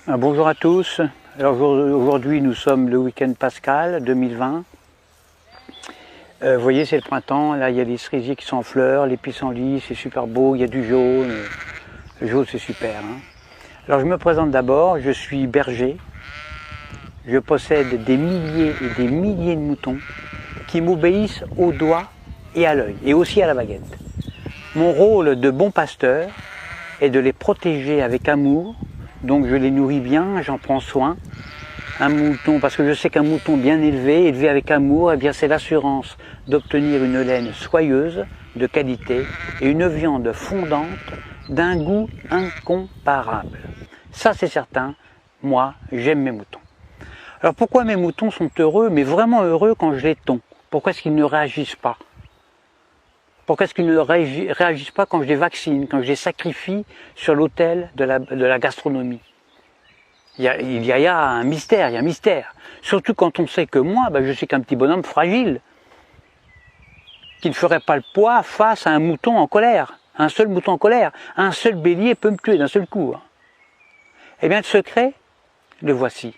Bonjour à tous. Alors aujourd'hui nous sommes le week-end pascal 2020. Vous voyez, c'est le printemps, là il y a les cerisiers qui sont en fleurs, les pissenlits, c'est super beau, il y a du jaune. Le jaune c'est super. Alors je me présente d'abord, je suis berger. Je possède des milliers et des milliers de moutons qui m'obéissent au doigt et à l'œil, et aussi à la baguette. Mon rôle de bon pasteur est de les protéger avec amour. Donc je les nourris bien, j'en prends soin. Un mouton, parce que je sais qu'un mouton bien élevé, élevé avec amour, eh bien c'est l'assurance d'obtenir une laine soyeuse, de qualité, et une viande fondante d'un goût incomparable. Ça c'est certain, moi j'aime mes moutons. Alors pourquoi mes moutons sont heureux, mais vraiment heureux quand je les tonds? Pourquoi est-ce qu'ils ne réagissent pas? Pourquoi est-ce qu'ils ne réagissent pas quand je les vaccine, quand je les sacrifie sur l'autel de la gastronomie? Il y a un mystère, il y a un mystère. Surtout quand on sait que moi, je suis qu'un petit bonhomme fragile, qui ne ferait pas le poids face à un mouton en colère. Un seul mouton en colère, un seul bélier peut me tuer d'un seul coup. Eh bien le secret, le voici.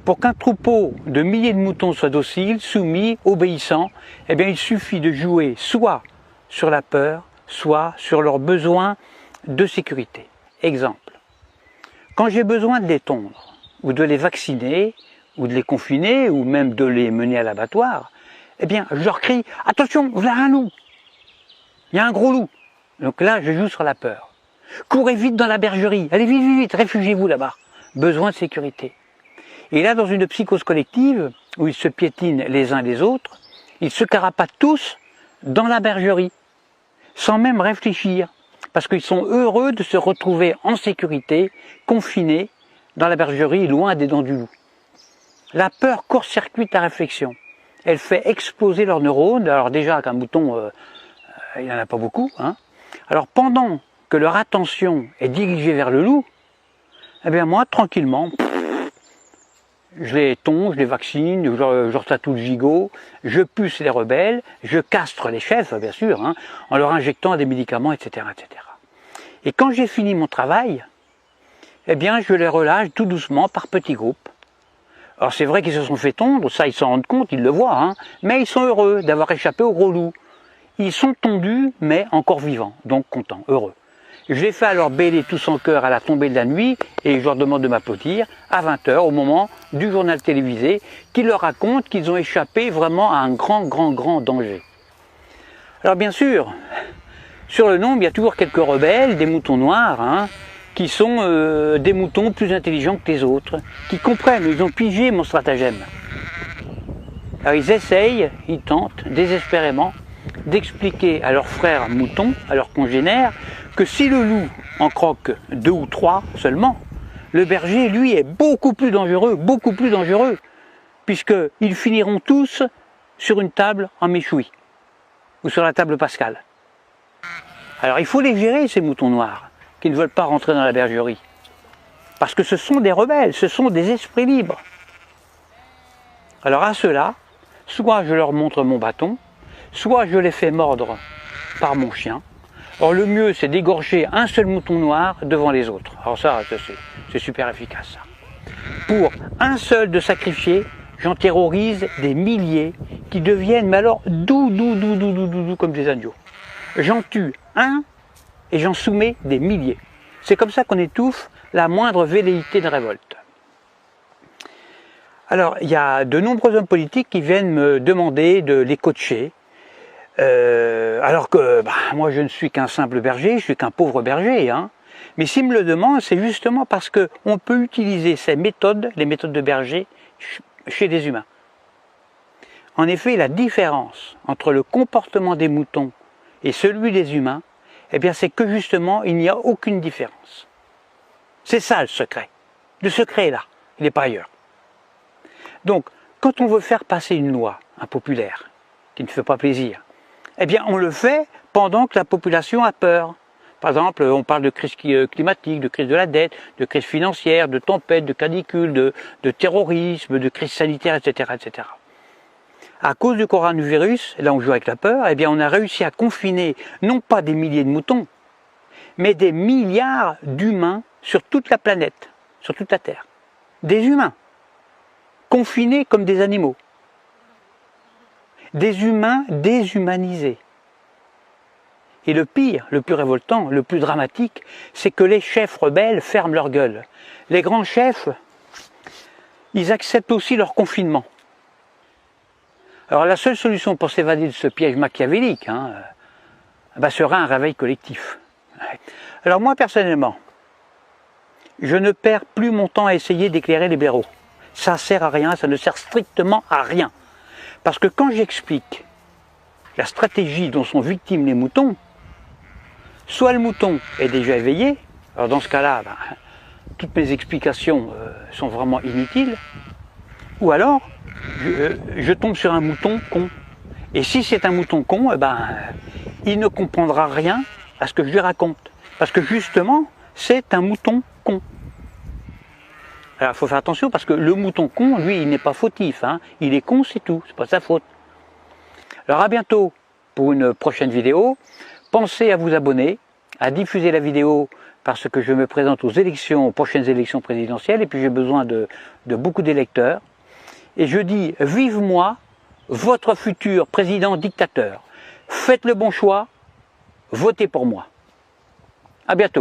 Pour qu'un troupeau de milliers de moutons soit docile, soumis, obéissant, eh bien il suffit de jouer soit sur la peur, soit sur leurs besoins de sécurité. Exemple, quand j'ai besoin de les tondre, ou de les vacciner, ou de les confiner, ou même de les mener à l'abattoir, eh bien je leur crie « Attention, voilà un loup ! Il y a un gros loup !» Donc là, je joue sur la peur. « Courez vite dans la bergerie, allez vite, vite, vite, réfugiez-vous là-bas. » Besoin de sécurité. Et là, dans une psychose collective, où ils se piétinent les uns les autres, ils se carapatent tous dans la bergerie, sans même réfléchir, parce qu'ils sont heureux de se retrouver en sécurité, confinés dans la bergerie, loin des dents du loup. La peur court-circuite la réflexion. Elle fait exploser leurs neurones. Alors déjà, qu'un mouton, il n'y en a pas beaucoup. Alors pendant que leur attention est dirigée vers le loup, eh bien moi, tranquillement, je les tonds, je les vaccine, je leur tatoue le gigot, je puce les rebelles, je castre les chefs, bien sûr, en leur injectant des médicaments, etc., etc. Et quand j'ai fini mon travail, eh bien, je les relâche tout doucement par petits groupes. Alors c'est vrai qu'ils se sont fait tondre, ça ils s'en rendent compte, ils le voient, mais ils sont heureux d'avoir échappé au gros loup. Ils sont tondus, mais encore vivants, donc contents, heureux. Je les fais alors bêler tous en chœur à la tombée de la nuit et je leur demande de m'applaudir à 20 h au moment du journal télévisé qui leur raconte qu'ils ont échappé vraiment à un grand danger. Alors bien sûr, sur le nombre, il y a toujours quelques rebelles, des moutons noirs, qui sont des moutons plus intelligents que les autres, qui comprennent, ils ont pigé mon stratagème. Alors ils essayent, ils tentent désespérément d'expliquer à leurs frères moutons, à leurs congénères, que si le loup en croque 2 ou 3 seulement, le berger, lui, est beaucoup plus dangereux, puisqu'ils finiront tous sur une table en méchoui, ou sur la table pascale. Alors il faut les gérer, ces moutons noirs, qui ne veulent pas rentrer dans la bergerie, parce que ce sont des rebelles, ce sont des esprits libres. Alors à ceux-là, soit je leur montre mon bâton, soit je les fais mordre par mon chien. Or le mieux c'est d'égorger un seul mouton noir devant les autres. Alors ça, c'est super efficace ça. Pour un seul de sacrifié, j'en terrorise des milliers qui deviennent, mais alors doux comme des agneaux. J'en tue un et j'en soumets des milliers. C'est comme ça qu'on étouffe la moindre velléité de révolte. Alors il y a de nombreux hommes politiques qui viennent me demander de les coacher. Alors que moi je ne suis qu'un simple berger, je suis qu'un pauvre berger. Mais s'ils me le demandent, c'est justement parce qu'on peut utiliser ces méthodes, les méthodes de berger, chez des humains. En effet, la différence entre le comportement des moutons et celui des humains, eh bien c'est que justement il n'y a aucune différence. C'est ça le secret. Le secret est là, il n'est pas ailleurs. Donc, quand on veut faire passer une loi impopulaire, qui ne fait pas plaisir, eh bien on le fait pendant que la population a peur. Par exemple, on parle de crise climatique, de crise de la dette, de crise financière, de tempête, de canicule, de terrorisme, de crise sanitaire, etc., etc. À cause du coronavirus, là on joue avec la peur, eh bien on a réussi à confiner non pas des milliers de moutons, mais des milliards d'humains sur toute la planète, sur toute la Terre. Des humains, confinés comme des animaux. Des humains déshumanisés. Et le pire, le plus révoltant, le plus dramatique, c'est que les chefs rebelles ferment leur gueule. Les grands chefs, ils acceptent aussi leur confinement. Alors la seule solution pour s'évader de ce piège machiavélique sera un réveil collectif. Alors moi personnellement, je ne perds plus mon temps à essayer d'éclairer les blaireaux. Ça ne sert à rien, ça ne sert strictement à rien. Parce que quand j'explique la stratégie dont sont victimes les moutons, soit le mouton est déjà éveillé, alors dans ce cas-là, toutes mes explications sont vraiment inutiles, ou alors je tombe sur un mouton con. Et si c'est un mouton con, il ne comprendra rien à ce que je lui raconte. Parce que justement, c'est un mouton con. Alors il faut faire attention parce que le mouton con, lui, il n'est pas fautif. Il est con, c'est tout, c'est pas sa faute. Alors à bientôt pour une prochaine vidéo. Pensez à vous abonner, à diffuser la vidéo parce que je me présente aux prochaines élections présidentielles et puis j'ai besoin de beaucoup d'électeurs. Et je dis, vive moi, votre futur président dictateur. Faites le bon choix, votez pour moi. À bientôt.